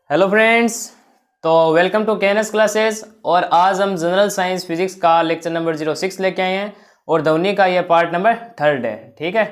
Hello friends. तो welcome to KNS classes. और आज हम जनरल साइंस फिजिक्स का लेक्चर नंबर 06 लेके आए हैं और ध्वनि का ये पार्ट नंबर 3 है। ठीक है,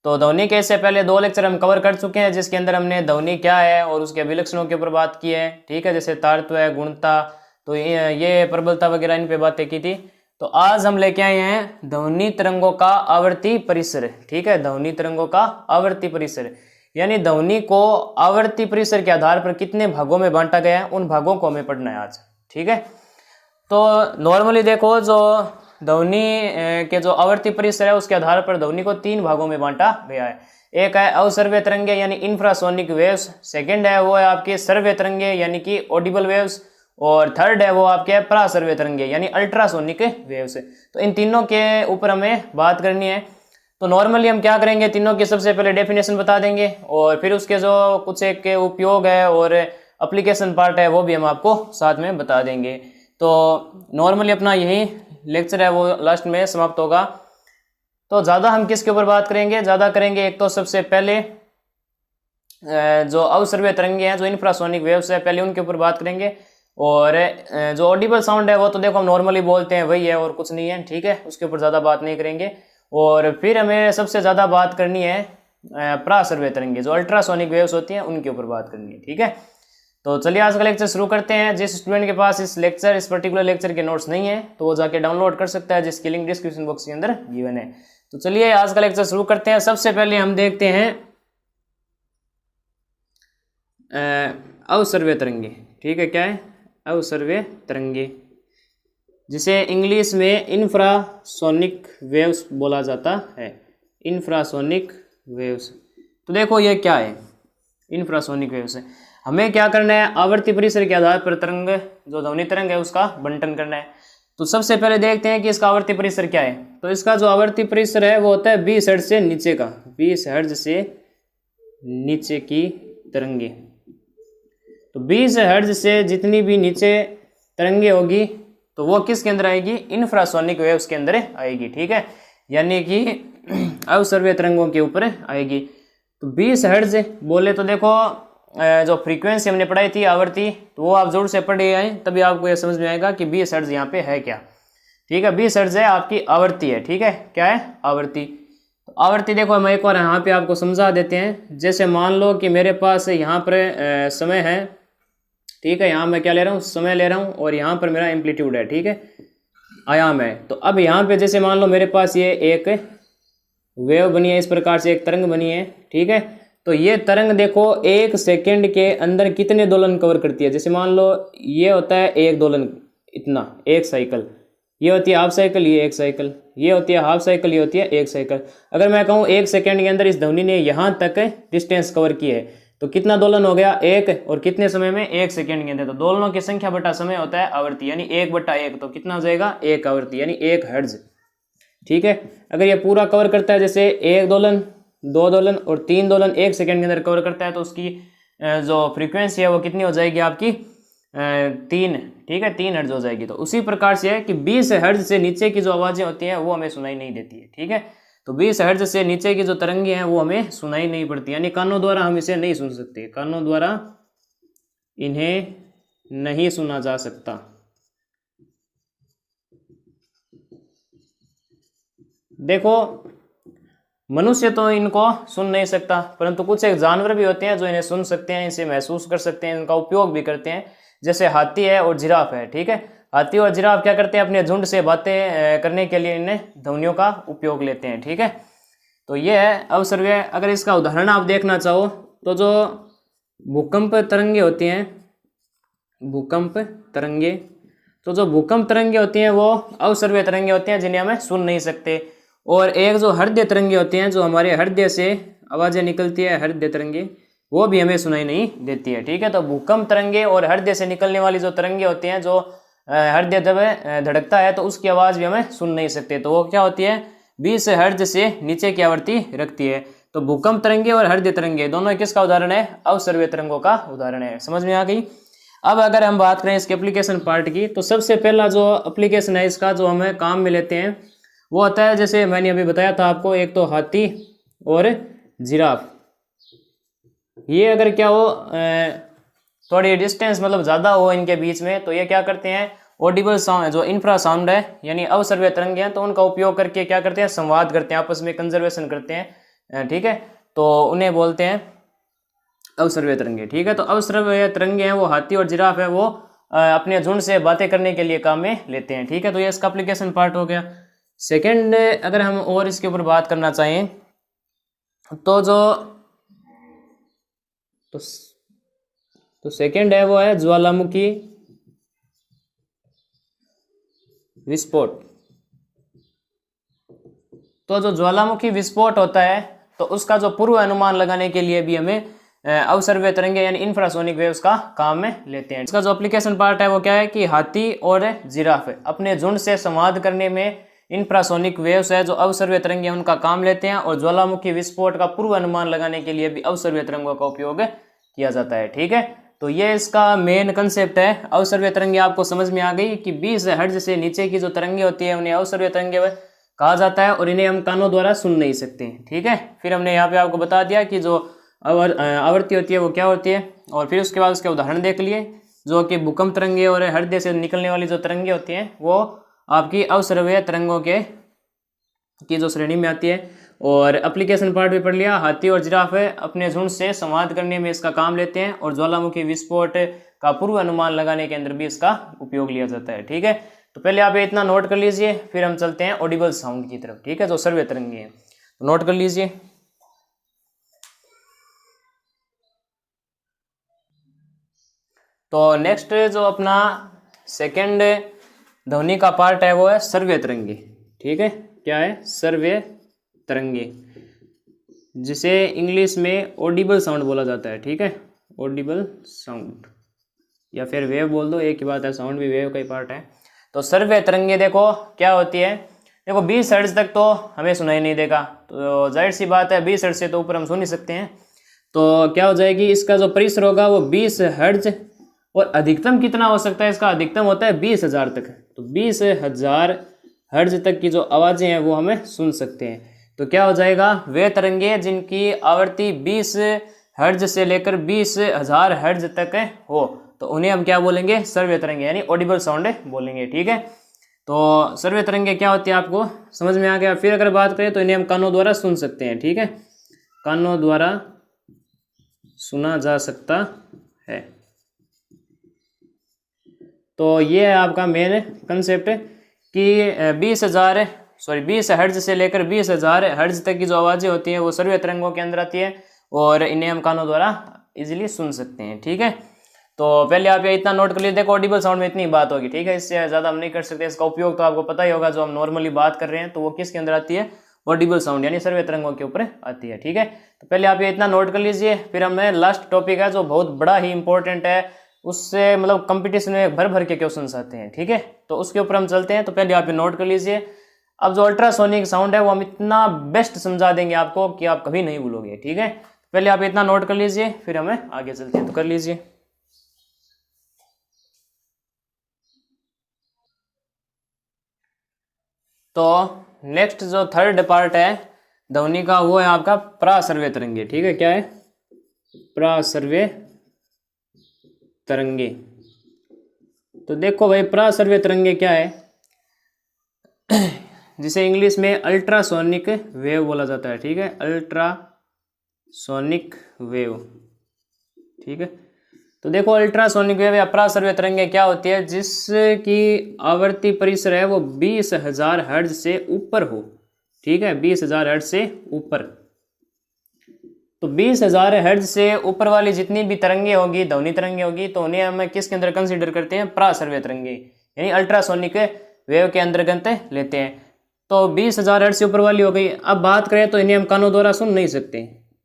तो ध्वनि के इससे पहले 2 लेक्चर हम कवर कर चुके हैं जिसके अंदर हमने ध्वनि क्या है और उसके अभिलक्षणों के ऊपर बात की है। ठीक है, जैसे तारत्व है, गुणता, तो ये प्रबलता वगैरह इन पे बातें की थी। तो आज हम लेके आए हैं ध्वनि तरंगों का आवर्ती परिसर। ठीक है, ध्वनि तरंगों का आवर्ती परिसर यानी ध्वनि को आवर्ती परिसर के आधार पर कितने भागों में बांटा गया है, उन भागों को हमें पढ़ना है आज। ठीक है, तो नॉर्मली देखो जो ध्वनि के जो आवर्ती परिसर है उसके आधार पर ध्वनि को 3 भागों में बांटा गया है। एक है अवसर्व्य तरंगे यानी इंफ्रासोनिक वेव्स, सेकंड है वो है आपके सर्व्य तरंगे यानी कि ऑडिबल वेव्स, और थर्ड है वो आपके परासर्व्य तरंगे यानी अल्ट्रासोनिक वेव्स। तो इन तीनों के ऊपर हमें बात करनी है। तो नॉर्मली हम क्या करेंगे, तीनों की सबसे पहले डेफिनेशन बता देंगे और फिर उसके जो कुछ एक के उपयोग है और एप्लीकेशन पार्ट है वो भी हम आपको साथ में बता देंगे। तो नॉर्मली अपना यही लेक्चर है वो लास्ट में समाप्त होगा। तो ज़्यादा हम किसके ऊपर बात करेंगे, ज़्यादा करेंगे एक तो सबसे पहले जो अवसर्व्य तरंगे हैं, जो इंफ्रासोनिक वेव्स है, पहले उनके ऊपर बात करेंगे। और जो ऑडिबल साउंड है वो तो देखो हम नॉर्मली बोलते हैं वही है और कुछ नहीं है। ठीक है, उसके ऊपर ज़्यादा बात नहीं करेंगे। और फिर हमें सबसे ज़्यादा बात करनी है परासर्व्य तरंगे, जो अल्ट्रासोनिक वेव्स होती हैं उनके ऊपर बात करनी है। ठीक है, तो चलिए आज का लेक्चर शुरू करते हैं। जिस स्टूडेंट के पास इस पर्टिकुलर लेक्चर के नोट्स नहीं है तो वो जाके डाउनलोड कर सकता है, जिसकी लिंक डिस्क्रिप्शन बॉक्स के अंदर गिवन है। तो चलिए आज का लेक्चर शुरू करते हैं। सबसे पहले हम देखते हैं अवसर्व्य तरंगे। ठीक है, क्या है अवसर्व्य तरंगे, जिसे इंग्लिश में इंफ्रासोनिक वेव्स बोला जाता है। इंफ्रासोनिक वेव्स, तो देखो ये क्या है इंफ्रासोनिक वेव्स। हमें क्या करना है, आवर्ती परिसर के आधार पर तरंग, जो ध्वनि तरंग है उसका बंटन करना है। तो सबसे पहले देखते हैं कि इसका आवर्ती परिसर क्या है। तो इसका जो आवर्ती परिसर है वो होता है 20 हर्ट्ज से नीचे का, 20 हर्ट्ज से नीचे की तरंगे। तो 20 हर्ट्ज से जितनी भी नीचे तरंगे होगी तो वो किसके अंदर आएगी, इंफ्रासोनिक वेव्स के अंदर आएगी। ठीक है, यानी कि अवसर्व्य तरंगों के ऊपर आएगी। तो 20 हर्ट्ज बोले तो देखो जो फ्रीक्वेंसी हमने पढ़ाई थी आवर्ती, तो वो आप जरूर से पढ़े आए, तभी आपको ये समझ में आएगा कि 20 हर्ट्ज यहाँ पे है क्या। ठीक है, 20 हर्ट्ज है आपकी आवर्ती है। ठीक है, क्या है आवर्ती। तो आवर्ती देखो हम एक बार यहाँ पे आपको समझा देते हैं। जैसे मान लो कि मेरे पास यहाँ पर समय है। ठीक है, यहाँ मैं क्या ले रहा हूँ, समय ले रहा हूँ, और यहाँ पर मेरा एम्पलीट्यूड है। ठीक है, आयाम है। तो अब यहाँ पे जैसे मान लो मेरे पास ये एक वेव बनी है, इस प्रकार से एक तरंग बनी है। ठीक है, तो ये तरंग देखो 1 सेकेंड के अंदर कितने दोलन कवर करती है। जैसे मान लो ये होता है एक दोलन, इतना एक साइकिल, ये होती है हाफ साइकिल, ये एक साइकिल, ये होती है हाफ साइकिल, ये होती है एक साइकिल। अगर मैं कहूँ 1 सेकेंड के अंदर इस ध्वनि ने यहाँ तक डिस्टेंस कवर की है तो कितना दोलन हो गया, 1, और कितने समय में, 1 सेकेंड के अंदर। तो दोलनों की संख्या बटा समय होता है आवर्ती, यानी 1/1, तो कितना हो जाएगा 1 आवर्ती यानी 1 हर्ट्ज। ठीक है, अगर ये पूरा कवर करता है, जैसे 1 दोलन, 2 दोलन और 3 दोलन 1 सेकेंड के अंदर कवर करता है, तो उसकी जो फ्रीक्वेंसी है वो कितनी हो जाएगी आपकी 3। ठीक है, 3 हर्ट्ज हो जाएगी। तो उसी प्रकार से है कि 20 हर्ट्ज से नीचे की जो आवाज़ें होती हैं वो हमें सुनाई नहीं देती है। ठीक है, तो 20 हर्ट्ज से नीचे की जो तरंगे हैं वो हमें सुनाई नहीं पड़ती, यानी कानों द्वारा हम इसे नहीं सुन सकते, कानों द्वारा इन्हें नहीं सुना जा सकता। देखो मनुष्य तो इनको सुन नहीं सकता, परंतु कुछ एक जानवर भी होते हैं जो इन्हें सुन सकते हैं, इसे महसूस कर सकते हैं, इनका उपयोग भी करते हैं। जैसे हाथी है और जिराफ है। ठीक है, हाथी और जिराफ क्या करते हैं, अपने झुंड से बातें करने के लिए इन्हें ध्वनियों का उपयोग लेते हैं। ठीक है, तो ये है अवसर्व्य। अगर इसका उदाहरण आप देखना चाहो तो जो भूकंप तरंगे होती हैं, भूकंप तरंगे, तो जो भूकंप तरंगे होती हैं वो अवसर्व्य तरंगे होती हैं जिन्हें हमें सुन नहीं सकते। और एक जो हृदय तरंगे होती हैं, जो हमारे हृदय से आवाज़ें निकलती है, हृदय तरंगे, वो भी हमें सुनाई नहीं देती है। ठीक है, तो भूकंप तरंगे और हृदय से निकलने वाली जो तरंगे होती हैं, जो हृदय जब धड़कता है तो उसकी आवाज़ भी हमें सुन नहीं सकते, तो वो क्या होती है 20 हर्ट्ज से नीचे की आवृत्ति रखती है। तो भूकंप तरंगे और हृदय तरंगे दोनों किसका उदाहरण है, अवसर्व्य तरंगों का उदाहरण है। समझ में आ गई। अब अगर हम बात करें इसके एप्लीकेशन पार्ट की, तो सबसे पहला जो एप्लीकेशन है इसका, जो हमें काम में लेते हैं, वो होता है, जैसे मैंने अभी बताया था आपको, एक तो हाथी और जिराफ। ये अगर क्या हो थोड़ी डिस्टेंस मतलब ज़्यादा हो इनके बीच में, तो ये क्या करते हैं, ऑडिबल साउंड जो इंफ्रासाउंड है यानी अवसर्वय तरंगे हैं, तो उनका उपयोग करके क्या करते हैं, संवाद करते हैं, आपस में कंजर्वेशन करते हैं, ठीक है। तो उन्हें बोलते हैं अवसर्वय तरंगे, ठीक है। तो अवसर्वय तरंगे हैं वो हाथी और जिराफ है वो अपने झुंड से बातें करने के लिए काम में लेते हैं, ठीक है। तो ये इसका एप्लीकेशन पार्ट हो गया। सेकेंड अगर हम और इसके ऊपर बात करना चाहें तो जो तो सेकेंड है वो है ज्वालामुखी विस्फोट। तो जो ज्वालामुखी विस्फोट होता है तो उसका जो पूर्व अनुमान लगाने के लिए भी हमें अवसर्वय तरंगे यानी इंफ्रासोनिक वेव्स का काम में लेते हैं। इसका जो एप्लीकेशन पार्ट है वो क्या है कि हाथी और जिराफ अपने झुंड से संवाद करने में इंफ्रासोनिक वेव्स है जो अवसर्वय तरंगे उनका काम लेते हैं, और ज्वालामुखी विस्फोट का पूर्व अनुमान लगाने के लिए भी अवसर्वय तरंगों का उपयोग किया जाता है, ठीक है। तो ये इसका मेन कंसेप्ट है। अवसर्वय तरंगे आपको समझ में आ गई कि 20 हर्ट्ज से नीचे की जो तरंगे होती है उन्हें अवसर्वय तरंगे कहा जाता है, और इन्हें हम कानों द्वारा सुन नहीं सकते, ठीक है। फिर हमने यहाँ पे आपको बता दिया कि जो आवृत्ति होती है वो क्या होती है, और फिर उसके बाद उसके उदाहरण देख लिए, जो कि भूकंप तरंगे और हृदय से निकलने वाली जो तरंगे होती हैं वो आपकी अवसर्वय तरंगों की जो श्रेणी में आती है। और एप्लीकेशन पार्ट भी पढ़ लिया, हाथी और जिराफ अपने झुंड से संवाद करने में इसका काम लेते हैं, और ज्वालामुखी विस्फोट का पूर्व अनुमान लगाने के अंदर भी इसका उपयोग लिया जाता है, ठीक है। तो पहले आप इतना नोट कर लीजिए, फिर हम चलते हैं ऑडिबल साउंड की तरफ, ठीक है, जो सर्वय तरंगे हैं। तो नोट कर लीजिए। तो नेक्स्ट जो अपना सेकंड ध्वनि का पार्ट है वो है सर्वय तरंगे, ठीक है। क्या है, सर्वय तरंगे, जिसे इंग्लिश में ऑडिबल साउंड बोला जाता है, ठीक है, ऑडिबल साउंड या फिर वेव बोल दो, एक ही बात है, साउंड भी वेव का ही पार्ट है। तो सर्वय तरंगे देखो क्या होती है, देखो 20 हर्ट्ज तक तो हमें सुनाई नहीं देगा, तो जाहिर सी बात है 20 हर्ट्ज से तो ऊपर हम सुन ही सकते हैं। तो क्या हो जाएगी, इसका जो परिसर होगा वो 20 हर्ट्ज, और अधिकतम कितना हो सकता है, इसका अधिकतम होता है 20,000 तक। तो 20,000 हर्ट्ज तक की जो आवाज़ें हैं वो हमें सुन सकते हैं। तो क्या हो जाएगा, वे तरंगे जिनकी आवृत्ति 20 हर्ट्ज से लेकर 20,000 हर्ट्ज तक हो तो उन्हें हम क्या बोलेंगे, सर्वय तरंगे यानी ऑडिबल साउंड बोलेंगे, ठीक है। तो सर्वय तरंगे क्या होती है आपको समझ में आ गया। फिर अगर बात करें तो इन्हें हम कानों द्वारा सुन सकते हैं, ठीक है, कानों द्वारा सुना जा सकता है। तो ये है आपका मेन कंसेप्ट कि 20 हर्ट्ज से लेकर 20,000 हर्ट्ज तक की जो आवाज़ें होती हैं वो सर्वय तरंगों के अंदर आती है, और इन्हें हम कानों द्वारा इजीली सुन सकते हैं, ठीक है। तो पहले आप ये इतना नोट कर लीजिए, देखो ऑडिबल साउंड में इतनी बात होगी, ठीक है, इससे ज़्यादा हम नहीं कर सकते। इसका उपयोग तो आपको पता ही होगा, जो हम नॉर्मली बात कर रहे हैं तो वो किसके अंदर आती है, ऑडिबल साउंड यानी सर्वय तरंगों के ऊपर आती है, ठीक है। तो पहले आप ये इतना नोट कर लीजिए। फिर हमें लास्ट टॉपिक है जो बहुत बड़ा ही इंपॉर्टेंट है, उससे मतलब कंपटीशन में भर भर के क्वेश्चन आते हैं, ठीक है। तो उसके ऊपर हम चलते हैं। तो पहले आप ये नोट कर लीजिए। अब जो अल्ट्रासोनिक साउंड है वो हम इतना बेस्ट समझा देंगे आपको कि आप कभी नहीं भूलोगे, ठीक है। पहले आप इतना नोट कर लीजिए, फिर हमें आगे चलते हैं। तो कर लीजिए। तो नेक्स्ट जो थर्ड पार्ट है ध्वनि का वो है आपका प्रासर्वय तरंगे, ठीक है। क्या है, प्रासर्वय तरंगे। तो देखो भाई प्रासर्वय तरंगे क्या है, जिसे इंग्लिश में अल्ट्रासोनिक वेव बोला जाता है, ठीक है, अल्ट्रासोनिक वेव, ठीक है। तो देखो अल्ट्रासोनिक वेव या प्रासर्वय तरंगे क्या होती है, जिसकी आवर्ती परिसर है वो 20,000 हर्ट्ज से ऊपर हो, ठीक है, 20,000 हर्ट्ज से ऊपर। तो 20,000 हर्ट्ज से ऊपर वाली जितनी भी तरंगे होगी, ध्वनि तरंगे होगी, तो उन्हें हम किसके अंदर कंसीडर करते हैं, प्रासर्वय तरंगे यानी अल्ट्रासोनिक वेव के अंतर्गत लेते हैं। तो 20,000 हर्ट्ज से ऊपर वाली हो गई। अब बात करें तो इन्हें हम कानों द्वारा सुन नहीं सकते,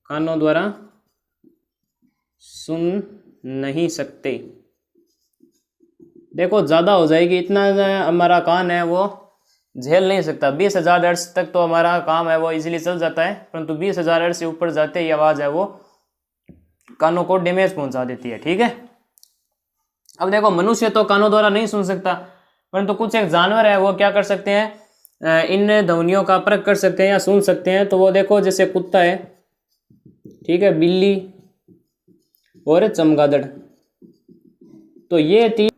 कानों द्वारा सुन नहीं सकते। देखो ज्यादा हो जाएगी, इतना हमारा कान है वो झेल नहीं सकता। 20,000 हर्ट्ज तक तो हमारा काम है वो इजीली चल जाता है, परंतु 20,000 हर्ट्ज से ऊपर जाते ही आवाज है वो कानों को डैमेज पहुंचा देती है, ठीक है। अब देखो मनुष्य तो कानों द्वारा नहीं सुन सकता, परंतु कुछ एक जानवर है वो क्या कर सकते हैं, इन ध्वनियों का परख कर सकते हैं या सुन सकते हैं। तो वो देखो जैसे कुत्ता है, ठीक है, बिल्ली और चमगादड़, तो ये तीन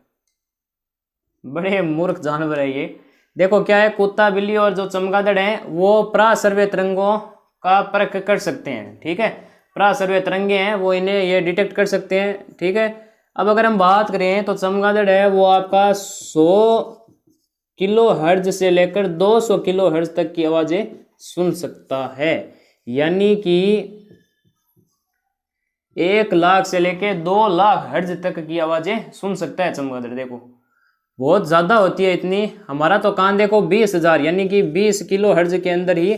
बड़े मूर्ख जानवर है ये। देखो क्या है, कुत्ता, बिल्ली और जो चमगादड़ है वो प्रासर्वे तरंगों का परख कर सकते हैं। ठीक है, प्रासर्वे तरंगे हैं वो इन्हें ये डिटेक्ट कर सकते हैं। ठीक है, अब अगर हम बात करें तो चमगादड़ है वो आपका 100 किलो हर्ज से लेकर 200 किलो हर्ज तक की आवाजें सुन सकता है, यानी कि 1 लाख से लेकर 2 लाख हर्ज तक की आवाजें सुन सकता है चमगादड़। देखो बहुत ज्यादा होती है इतनी। हमारा तो कान देखो 20,000 यानी कि 20 किलो हर्ज के अंदर ही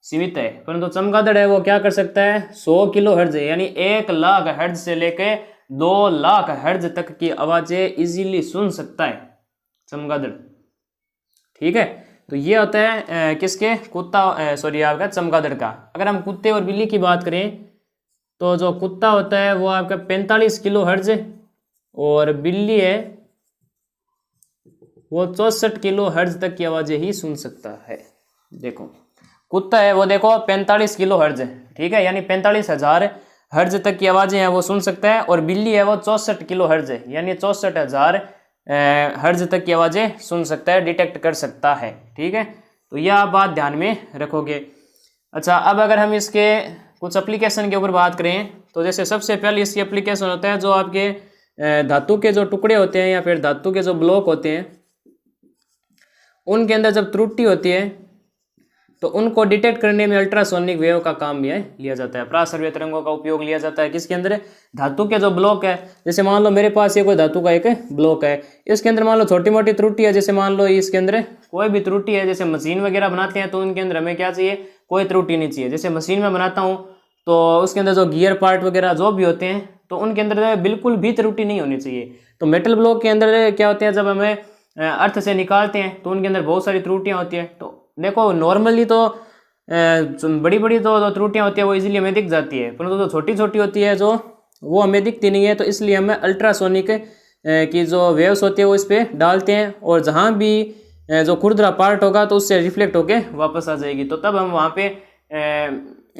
सीमित है, परंतु चमगादड़ है वो क्या कर सकता है 100 किलो हर्ज यानी 1 लाख हर्ज से लेकर 2 लाख हर्ज तक की आवाजें इजीली सुन सकता है चमगादड़। ठीक है, तो ये होता है किसके, कुत्ता सॉरी आपका चमगादड़ का। अगर हम कुत्ते और बिल्ली की बात करें तो जो कुत्ता होता है वो आपका 45 किलो हर्ज और बिल्ली है वो 64 किलो हर्ज तक की आवाजें ही सुन सकता है। देखो कुत्ता है वो देखो 45 किलो हर्ज, ठीक है, यानी 45,000 हर्ज तक की आवाजें हैं वो सुन सकता है, और बिल्ली है वो 64 किलो हर्ज यानी 64,000 हर्ज तक की आवाजें सुन सकता है, डिटेक्ट कर सकता है। ठीक है, तो यह आप बात ध्यान में रखोगे। अच्छा, अब अगर हम इसके कुछ एप्लीकेशन के ऊपर बात करें तो जैसे सबसे पहले इसकी एप्लीकेशन होता है जो आपके धातु के जो टुकड़े होते हैं या फिर धातु के जो ब्लॉक होते हैं उनके अंदर जब त्रुटि होती है तो उनको डिटेक्ट करने में अल्ट्रासोनिक वेव का काम भी लिया जाता है। प्रासर्वे तरंगों का उपयोग लिया जाता है किसके अंदर, धातु के जो ब्लॉक है। जैसे मान लो मेरे पास ये कोई धातु का एक ब्लॉक है, इसके अंदर मान लो छोटी मोटी त्रुटि है, जैसे मान लो इसके अंदर कोई भी त्रुटि है, जैसे मशीन वगैरह बनाते हैं तो उनके अंदर हमें क्या चाहिए, कोई त्रुटि नहीं चाहिए। जैसे मशीन में बनाता हूँ तो उसके अंदर जो गियर पार्ट वगैरह जो भी होते हैं तो उनके अंदर बिल्कुल भी त्रुटि नहीं होनी चाहिए। तो मेटल ब्लॉक के अंदर क्या होते हैं, जब हमें अर्थ से निकालते हैं तो उनके अंदर बहुत सारी त्रुटियां होती है। तो देखो नॉर्मली तो बड़ी बड़ी जो त्रुटियां होती है वो इजीली हमें दिख जाती है, परंतु जो छोटी छोटी होती है जो वो हमें दिखती नहीं है, तो इसलिए हमें अल्ट्रासोनिक की जो वेव्स होती है वो इस पर डालते हैं, और जहाँ भी जो खुरदरा पार्ट होगा तो उससे रिफ्लेक्ट होके वापस आ जाएगी, तो तब हम वहाँ पे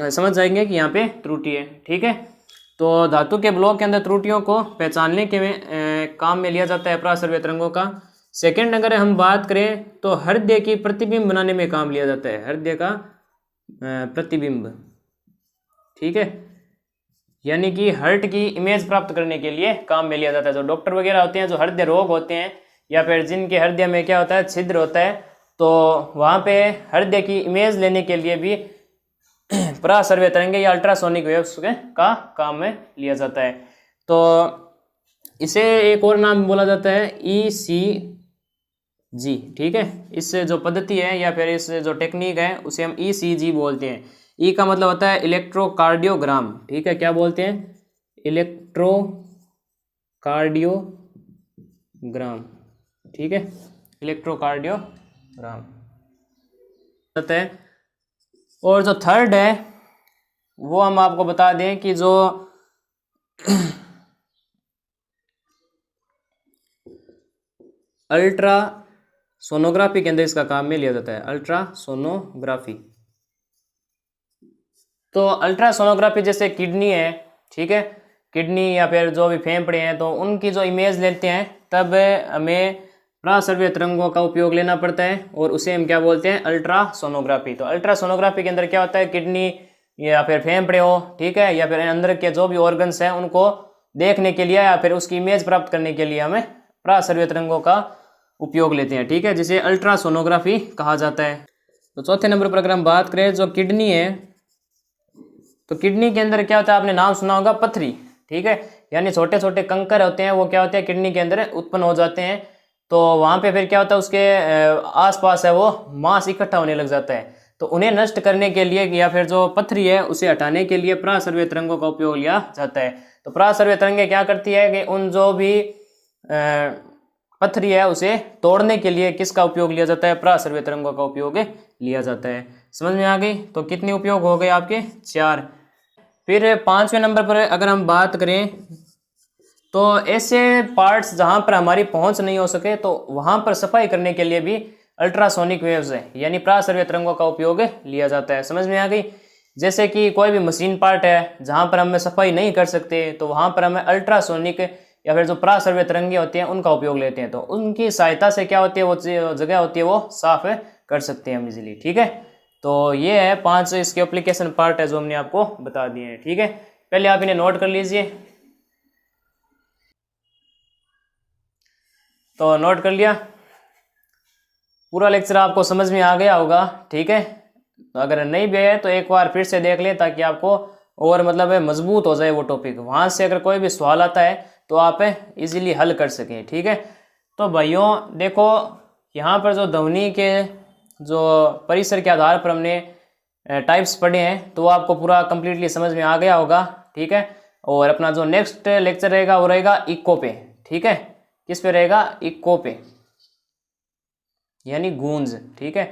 समझ जाएंगे कि यहाँ पे त्रुटि है। ठीक है, तो धातु के ब्लॉक के अंदर त्रुटियों को पहचानने के काम में लिया जाता है प्रासर्वे तरंगों का। सेकंड अगर हम बात करें तो हृदय की प्रतिबिंब बनाने में काम लिया जाता है, हृदय का प्रतिबिंब। ठीक है, यानी कि हार्ट की इमेज प्राप्त करने के लिए काम में लिया जाता है। जो डॉक्टर वगैरह होते हैं जो हृदय रोग होते हैं या फिर जिनके हृदय में क्या होता है छिद्र होता है, तो वहाँ पे हृदय की इमेज लेने के लिए भी प्रासर्वे तरंगे या अल्ट्रासोनिक वेव्स का काम में लिया जाता है। तो इसे एक और नाम बोला जाता है ECG। ठीक है, इस जो पद्धति है या फिर इस जो टेक्निक है उसे हम ECG बोलते हैं। ई का मतलब होता है इलेक्ट्रोकार्डियोग्राम। ठीक है, क्या बोलते हैं, इलेक्ट्रोकार्डियोग्राम। ठीक है, इलेक्ट्रोकार्डियोग्राम होता है। और जो थर्ड है वो हम आपको बता दें कि जो अल्ट्रा सोनोग्राफी के अंदर इसका काम में लिया जाता है, अल्ट्रासोनोग्राफी। तो अल्ट्रासोनोग्राफी जैसे किडनी है, ठीक है, किडनी या फिर जो भी फेफड़े हैं तो उनकी जो इमेज लेते हैं तब हमें प्रासर्वे तरंगों का उपयोग लेना पड़ता है, और उसे हम क्या बोलते हैं, अल्ट्रासोनोग्राफी। तो अल्ट्रासोनोग्राफी के अंदर क्या होता है, किडनी या फिर फेफड़े हो, ठीक है, या फिर अंदर के जो भी ऑर्गन्स हैं उनको देखने के लिए या फिर उसकी इमेज प्राप्त करने के लिए हमें प्रासर्वे तरंगों का उपयोग लेते हैं। ठीक है, जिसे अल्ट्रासोनोग्राफी कहा जाता है। तो चौथे नंबर पर अगर हम बात करें जो किडनी है, तो किडनी के अंदर क्या होता है, आपने नाम सुना होगा पथरी। ठीक है, यानी छोटे छोटे कंकर होते हैं वो क्या होते हैं किडनी के अंदर उत्पन्न हो जाते हैं, तो वहाँ पे फिर क्या होता है उसके आसपास है वो मांस इकट्ठा होने लग जाता है, तो उन्हें नष्ट करने के लिए या फिर जो पथरी है उसे हटाने के लिए प्रासर्वे तरंगों का उपयोग लिया जाता है। तो प्रासर्वे तरंगें क्या करती है कि उन जो भी पथरी है उसे तोड़ने के लिए किसका उपयोग लिया जाता है, प्रासर्वे तरंगों का उपयोग लिया जाता है। समझ में आ गई? तो कितने उपयोग हो गए आपके, 4। फिर 5वें नंबर पर अगर हम बात करें तो ऐसे पार्ट्स जहां पर हमारी पहुंच नहीं हो सके तो वहां पर सफाई करने के लिए भी अल्ट्रासोनिक वेव्स है यानी प्रासर्वे तरंगों का उपयोग लिया जाता है। समझ में आ गई? जैसे कि कोई भी मशीन पार्ट है जहां पर हम सफाई नहीं कर सकते तो वहां पर हमें अल्ट्रासोनिक या फिर जो प्रासर्व्य तरंगे होती हैं उनका उपयोग लेते हैं, तो उनकी सहायता से क्या होती है, वो जगह होती है वो साफ कर सकते हैं हम इजीली। ठीक है, तो ये है 5 इसके एप्लीकेशन पार्ट है जो हमने आपको बता दिए हैं। ठीक है, पहले आप इन्हें नोट कर लीजिए। तो नोट कर लिया, पूरा लेक्चर आपको समझ में आ गया होगा। ठीक है, तो अगर नहीं भी है तो एक बार फिर से देख लें ताकि आपको और मतलब मजबूत हो जाए वो टॉपिक। वहाँ से अगर कोई भी सवाल आता है तो आप इजीली हल कर सकें। ठीक है, तो भाइयों देखो यहाँ पर जो ध्वनि के जो परिसर के आधार पर हमने टाइप्स पढ़े हैं तो आपको पूरा कंप्लीटली समझ में आ गया होगा। ठीक है, और अपना जो नेक्स्ट लेक्चर रहेगा वो रहेगा इको पे। ठीक है, किस पे रहेगा, इको पे यानी गूंज। ठीक है,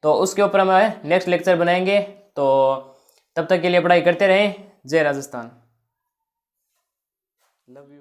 तो उसके ऊपर हम नेक्स्ट लेक्चर बनाएंगे। तो तब तक के लिए पढ़ाई करते रहें। जय राजस्थान, लव यू।